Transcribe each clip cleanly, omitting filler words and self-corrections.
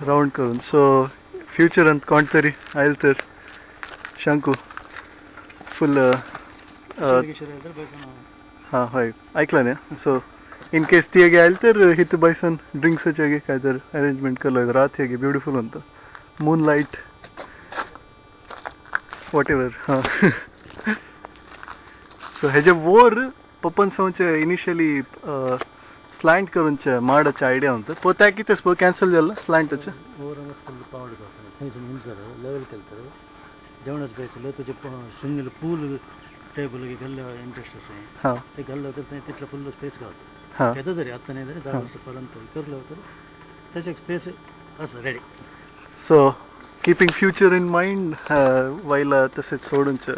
Round करून. So फ्युचरांत कोण तरी आयल तर शंकू फुल हां हय ऐकलं न्ही. सो इन केस ती हेगे आयल तर हित बयसन ड्रिंक्साचे हेगे काय तर अरेंजमेंट केलो रात हेगे ब्युटिफूल म्हणतो मून लाईट वॉट एवर. हां सो हेजे वोर पप्पन सांचे इनिशियली स्लांट करूनचे माडचे आयडिया उंटು पोते कितें पो ಕ್ಯಾನ್ಸಲ್ जाला ಸ್ಲಾಂಟ್ ಫುಲ್ ಪಾವಡ್ ಹಿಂಸರು ಲೆವೆಲ್ ಕೆಲ್ತಾರೆ जेवणाच पैसे तुझे शून्य पूल टेबल गल्ल इंटरेस्ट असे ते गल्ल तर तिथलं फुल स्पेस गावतो येतं तरी आता नाही तरी 10 वर्षापर्यंत करलं तर त्याचे स्पेस असं ready. So keeping future in mind वायला तसेच सोडूनचे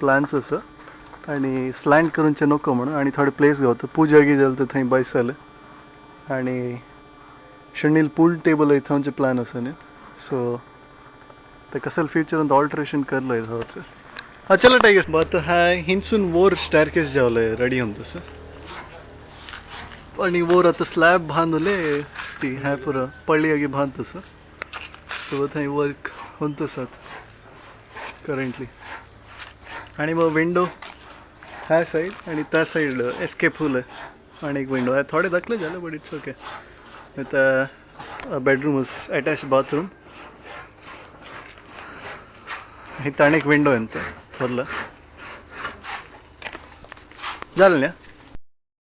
प्लॅन्स असं आणि स्लँड करूनचे नको म्हणून आणि थोडे प्लेस गावतो पूजा गी जाल तर थंय बसले आणि शनील पूल टेबल थंयचे प्लॅन असं न्ही. सो ते कसल फ्युचरांत ऑल्टरेशन करलं थंयचं. हां चलो टायगर बट हा हिंसून वोर स्टॅरकेस जावलं रेडी होऊन तसं आणि वोर आता स्लॅब बांधले ती ह्या पुरं पळी आगी बांध तसं. सो थंय वर्क होऊन तसंच करंटली आणि मग विंडो ह्या साईड आणि त्या साईड एस्केप फूल आहे आणि एक विंडो आहे थोडे दाखले झालं बट इट्स ओके. आता बेडरूम अटॅच बाथरूम इथं अनेक विंडो आहे थोरलं झालं ना.